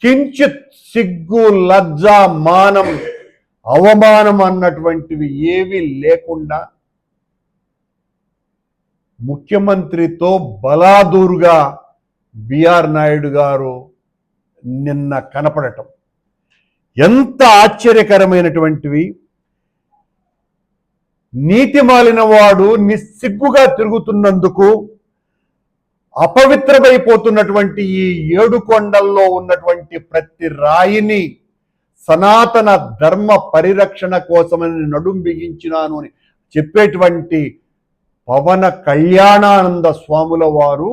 కించిత్ సిగ్గు, లజ్జ, మానం, అవమానం అన్నటువంటివి ఏవి లేకుండా ముఖ్యమంత్రితో బలాదూరుగా బిఆర్ నాయుడు గారు నిన్న కనపడటం ఎంత ఆశ్చర్యకరమైనటువంటివి. నీతి మాలిన వాడు నిస్సిగ్గుగా తిరుగుతున్నందుకు అపవిత్రమైపోతున్నటువంటి ఈ 7 కొండల్లో ఉన్నటువంటి ప్రతి రాయిని సనాతన ధర్మ పరిరక్షణ కోసమని నడుం బిగించినాను అని చెప్పేటువంటి పవన కళ్యాణానంద స్వాముల వారు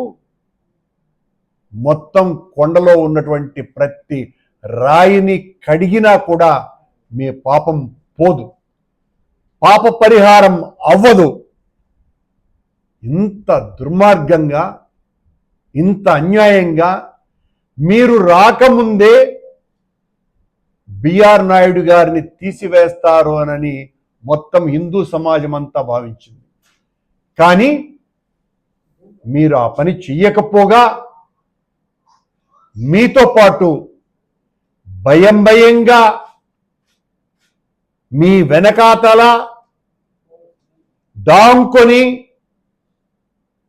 మొత్తం కొండలో ఉన్నటువంటి ప్రతి రాయిని కడిగినా కూడా మీ పాపం పోదు, పాప పరిహారం అవ్వదు. ఇంత దుర్మార్గంగా, ఇంత అన్యాయంగా మీరు రాకముందే బిఆర్ నాయుడు గారిని తీసివేస్తారు అని మొత్తం హిందూ సమాజం అంతా భావించింది. కానీ మీరు ఆ పని చెయ్యకపోగా మీతో పాటు భయంగా మీ వెనకాతల దాంకొని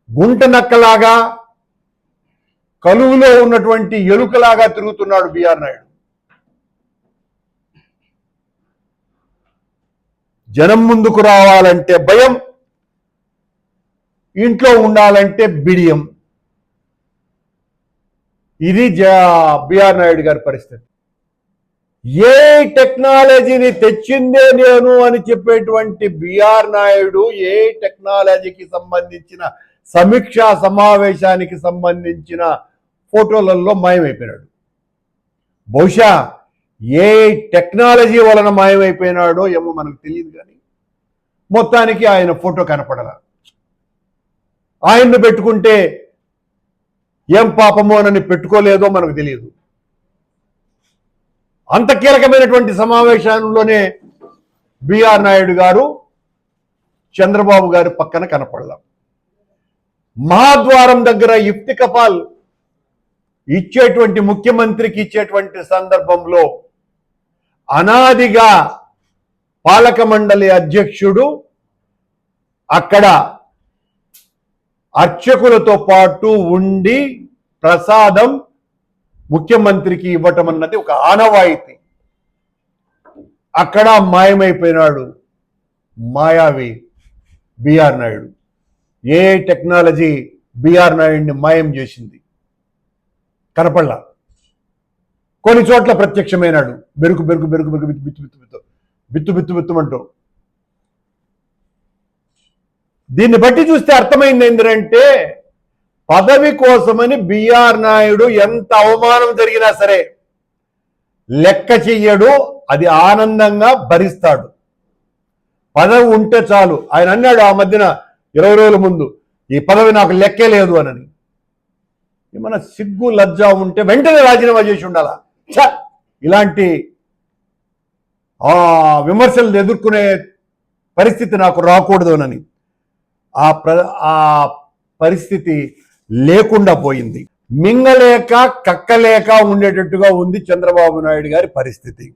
గుంట నక్కలాగా, కలువులో ఉన్నటువంటి ఎలుకలాగా తిరుగుతున్నాడు బిఆర్ నాయుడు. జనం ముందుకు రావాలంటే భయం, ఇంట్లో ఉండాలంటే బిడియం. ఇది బిఆర్ నాయుడు గారి పరిస్థితి. ఏ టెక్నాలజీని తెచ్చిందే నేను అని చెప్పేటువంటి బిఆర్ నాయుడు ఏ టెక్నాలజీకి సంబంధించిన సమీక్షా సమావేశానికి సంబంధించిన ఫోటోలలో మాయమైపోయినాడు. బహుశా ఏ టెక్నాలజీ వలన మాయమైపోయినాడో ఏమో మనకు తెలియదు, కానీ మొత్తానికి ఆయన ఫోటో కనపడాల. ఆయన్ను పెట్టుకుంటే ఏం పాపమో అని పెట్టుకోలేదో మనకు తెలియదు. అంత కీలకమైనటువంటి సమావేశంలోనే బిఆర్ నాయుడు గారు చంద్రబాబు గారి పక్కన కనపడదాం. మహాద్వారం దగ్గర ఇఫ్తి కపాల్ ఇచ్చేటువంటి ముఖ్యమంత్రికి ఇచ్చేటువంటి సందర్భంలో అనాదిగా పాలక మండలి అధ్యక్షుడు అక్కడ అర్చకులతో పాటు ఉండి ప్రసాదం ముఖ్యమంత్రికి ఇవ్వటం అన్నది ఒక ఆనవాయితీ. అక్కడ మాయమైపోయినాడు మాయావి బిఆర్ నాయుడు. ఏ టెక్నాలజీ బిఆర్ నాయుడిని మాయం చేసింది? కనపడలా. కొన్ని చోట్ల ప్రత్యక్షమైనాడు, బెరుకు బెరుకు బెరుకు బెరుకు బిత్తు బిత్తు బిత్తు బిత్తు బిత్తు బిత్తుమంటూ. దీన్ని బట్టి చూస్తే అర్థమైంది ఏంటంటే, పదవి కోసమని బిఆర్ నాయుడు ఎంత అవమానం జరిగినా సరే లెక్క చెయ్యడు, అది ఆనందంగా భరిస్తాడు. పదవి ఉంటే చాలు. ఆయన అన్నాడు ఆ మధ్యన 20 రోజుల ముందు, ఈ పదవి నాకు లెక్కే లేదు అని. ఏమన్నా సిగ్గు లజ్జ ఉంటే వెంటనే రాజీనామా చేసి ఉండాలా. ఇలాంటి విమర్శలు ఎదుర్కొనే పరిస్థితి నాకు రాకూడదునని ఆ పరిస్థితి లేకుండా పోయింది. మింగలేక కక్కలేక ఉండేటట్టుగా ఉంది చంద్రబాబు నాయుడు గారి పరిస్థితి.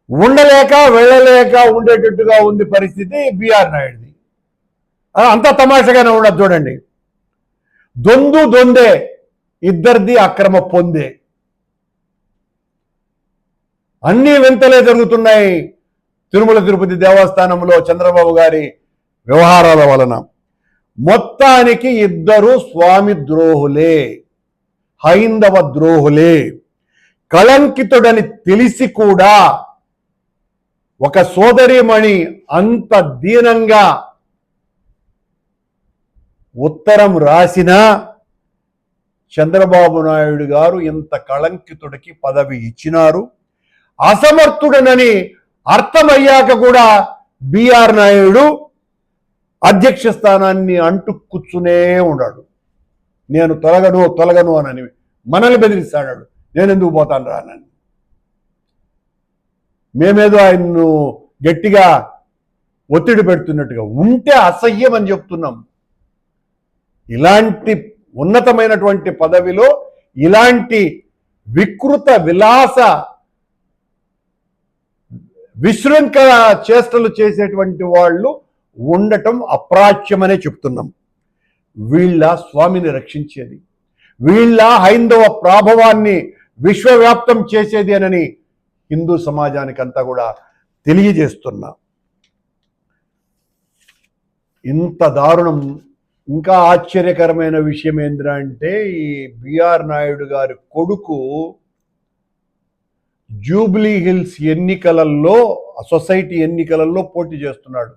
ఉండలేక వెళ్ళలేక ఉండేటట్టుగా ఉంది పరిస్థితి బిఆర్ నాయుడుది. అంతా తమాషగానే ఉండదు చూడండి. దొందే, ఇద్దరిది అక్రమ పొందే. అన్నీ వింతలే జరుగుతున్నాయి తిరుమల తిరుపతి దేవస్థానంలో చంద్రబాబు గారి వ్యవహారాల వలన. మొత్తానికి ఇద్దరు స్వామి ద్రోహులే, హైందవ ద్రోహులే. కళంకితుడని తెలిసి కూడా ఒక సోదరీమణి అంత దీనంగా ఉత్తరం రాసినా చంద్రబాబు నాయుడు గారు ఇంత కళంకితుడికి పదవి ఇచ్చినారు. అసమర్థుడనని అర్థమయ్యాక కూడా బిఆర్ నాయుడు అధ్యక్ష స్థానాన్ని అంటు కూర్చునే ఉన్నాడు. నేను తొలగను అని మనల్ని బెదిరిస్తాడు. నేను ఎందుకు పోతాను రానని. మేమేదో ఆయన్ను గట్టిగా ఒత్తిడి పెడుతున్నట్టుగా ఉంటే అసహ్యం అని చెప్తున్నాం. ఇలాంటి ఉన్నతమైనటువంటి పదవిలో ఇలాంటి వికృత విలాస విశృంఖల చేష్టలు చేసేటువంటి వాళ్ళు ఉండటం అప్రాచ్యమనే చెప్తున్నాం. వీళ్ళ స్వామిని రక్షించేది, వీళ్ళ హైందవ ప్రాభవాన్ని విశ్వవ్యాప్తం చేసేది అని హిందూ సమాజానికంతా కూడా తెలియజేస్తున్నా. ఇంత దారుణం. ఇంకా ఆశ్చర్యకరమైన విషయం ఏంటంటే ఈ బిఆర్ నాయుడు గారి కొడుకు జూబ్లీ హిల్స్ ఎన్నికలలో, సొసైటీ ఎన్నికలలో పోటీ చేస్తున్నాడు.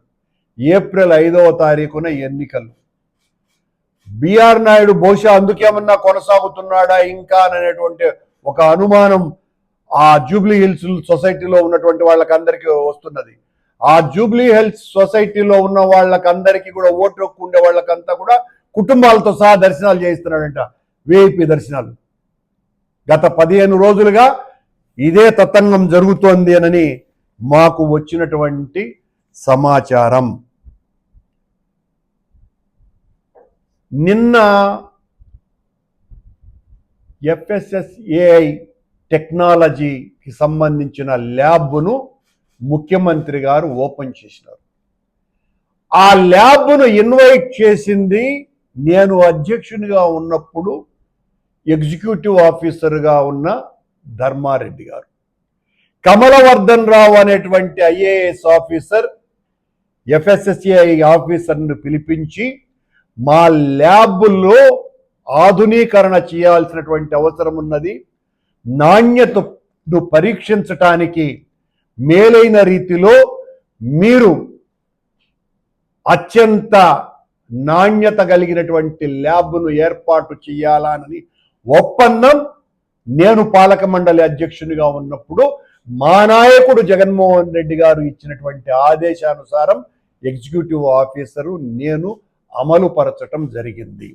ఏప్రిల్ 5వ తారీఖున ఎన్నికలు. బిఆర్ నాయుడు బహుశా అందుకేమన్నా కొనసాగుతున్నాడా ఇంకా అనేటువంటి ఒక అనుమానం ఆ జూబ్లీ హిల్స్ సొసైటీలో ఉన్నటువంటి వాళ్ళకందరికీ వస్తున్నది. ఆ జూబ్లీ హిల్స్ సొసైటీలో ఉన్న వాళ్ళకందరికీ కూడా ఓటు హక్కు ఉండే వాళ్ళకంతా కూడా కుటుంబాలతో సహా దర్శనాలు చేయిస్తున్నాడంట, విఐపి దర్శనాలు. గత 15 రోజులుగా ఇదే తతంగం జరుగుతోంది అని మాకు వచ్చినటువంటి సమాచారం. నిన్న FSSAI టెక్నాలజీకి సంబంధించిన ల్యాబ్ను ముఖ్యమంత్రి గారు ఓపెన్ చేసినారు. ఆ ల్యాబ్ను ఇన్వైట్ చేసింది నేను అధ్యక్షునిగా ఉన్నప్పుడు ఎగ్జిక్యూటివ్ ఆఫీసర్గా ఉన్న ధర్మారెడ్డి గారు. కమలవర్ధన్ రావు అనేటువంటి IAS ఆఫీసర్ FSSAI ఆఫీసర్ను పిలిపించి మా ల్యాబ్లో ఆధునీకరణ చేయాల్సినటువంటి అవసరం ఉన్నది, నాణ్యతను పరీక్షించటానికి మేలైన రీతిలో మీరు అత్యంత నాణ్యత కలిగినటువంటి ల్యాబ్ను ఏర్పాటు చేయాలని ఒప్పందం నేను పాలక మండలి అధ్యక్షునిగా ఉన్నప్పుడు మా నాయకుడు జగన్మోహన్ రెడ్డి గారు ఇచ్చినటువంటి ఆదేశానుసారం ఎగ్జిక్యూటివ్ ఆఫీసరు నేను అమలు పరచటం జరిగింది.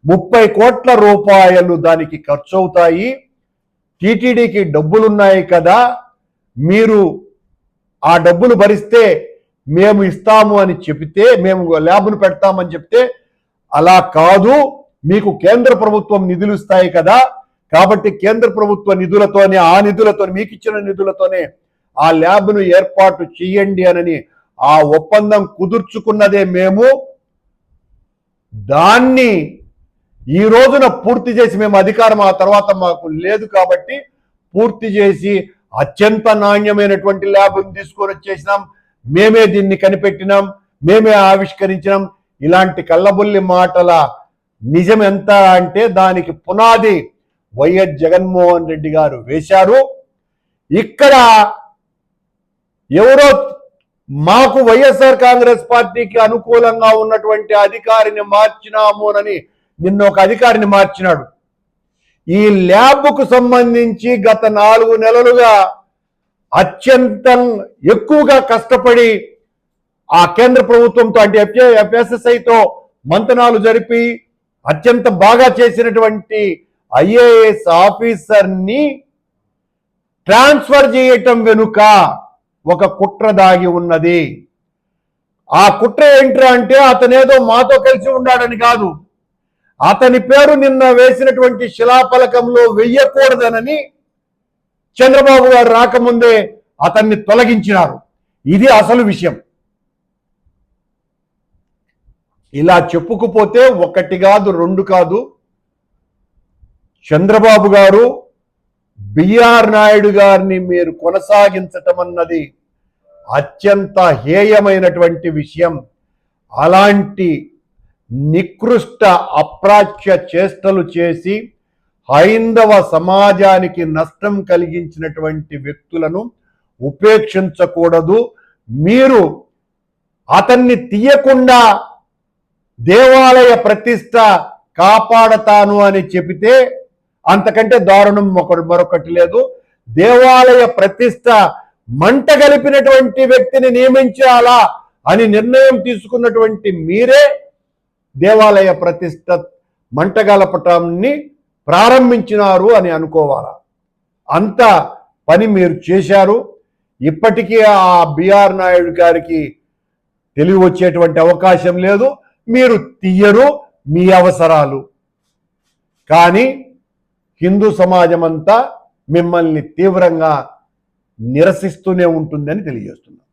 30 కోట్ల రూపాయలు దానికి ఖర్చు అవుతాయి. టీటీడీకి డబ్బులున్నాయి కదా, మీరు ఆ డబ్బులు భరిస్తే మేము ఇస్తాము అని చెబితే, మేము ల్యాబ్ను పెడతామని చెప్తే, అలా కాదు, మీకు కేంద్ర ప్రభుత్వం నిధులు ఇస్తాయి కదా, కాబట్టి కేంద్ర ప్రభుత్వ నిధులతోనే, ఆ నిధులతోనే, మీకు ఇచ్చిన నిధులతోనే ఆ ల్యాబ్ను ఏర్పాటు చేయండి అని ఆ ఒప్పందం కుదుర్చుకున్నదే మేము. దాన్ని ఈ రోజున పూర్తి చేసి, మేము అధికారం ఆ తర్వాత మాకు లేదు కాబట్టి పూర్తి చేసి అత్యంత నాణ్యమైనటువంటి ల్యాబ్ను తీసుకొని వచ్చేసినాం, మేమే దీన్ని కనిపెట్టినాం, మేమే ఆవిష్కరించినాం. ఇలాంటి కళ్ళబుల్లి మాటల నిజం ఎంత అంటే దానికి పునాది వైఎస్ జగన్మోహన్ రెడ్డి గారు వేశారు. ఇక్కడ ఎవరో మాకు వైఎస్ఆర్ కాంగ్రెస్ పార్టీకి అనుకూలంగా ఉన్నటువంటి అధికారిని మార్చినామోనని నిన్న ఒక అధికారిని మార్చినాడు. ఈ ల్యాబ్కు సంబంధించి గత 4 నెలలుగా అత్యంత ఎక్కువగా కష్టపడి ఆ కేంద్ర ప్రభుత్వంతో అంటే FSSAIతో మంతనాలు జరిపి అత్యంత బాగా చేసినటువంటి IAS ఆఫీసర్ని ట్రాన్స్ఫర్ చేయటం వెనుక ఒక కుట్ర దాగి ఉన్నది. ఆ కుట్ర ఏంట్రా అంటే అతనేదో మాతో కలిసి ఉన్నాడని కాదు, అతని పేరు నిన్న వేసినటువంటి శిలాఫలకంలో వెయ్యకూడదనని చంద్రబాబు గారు రాకముందే అతన్ని తొలగించినారు. ఇది అసలు విషయం. ఇలా చెప్పుకుపోతే 1 కాదు 2 కాదు, చంద్రబాబు గారు బిఆర్ నాయుడు గారిని మీరు కొనసాగించటం అన్నది అత్యంత హేయమైనటువంటి విషయం. అలాంటి నికృష్ట అప్రాచ్య చేష్టలు చేసి హైందవ సమాజానికి నష్టం కలిగించినటువంటి వ్యక్తులను ఉపేక్షించకూడదు. మీరు అతన్ని తీయకుండా దేవాలయ ప్రతిష్ట కాపాడతాను అని చెబితే అంతకంటే దారుణం మరొకటి లేదు. దేవాలయ ప్రతిష్ట మంట గలిపినటువంటి వ్యక్తిని నియమించాలా అని నిర్ణయం తీసుకున్నటువంటి మీరే దేవాలయ ప్రతిష్ట మంట గలపటాన్ని ప్రారంభించినారు అని అనుకోవాలా. అంత పని మీరు చేశారు. ఇప్పటికీ ఆ బిఆర్ నాయుడు గారికి తెలివి వచ్చేటువంటి అవకాశం లేదు. మీరు తీయరు, మీ అవసరాలు కానీ హిందూ సమాజం అంతా మిమ్మల్ని తీవ్రంగా నిరసిస్తూనే ఉంటుందని తెలియజేస్తున్నాం.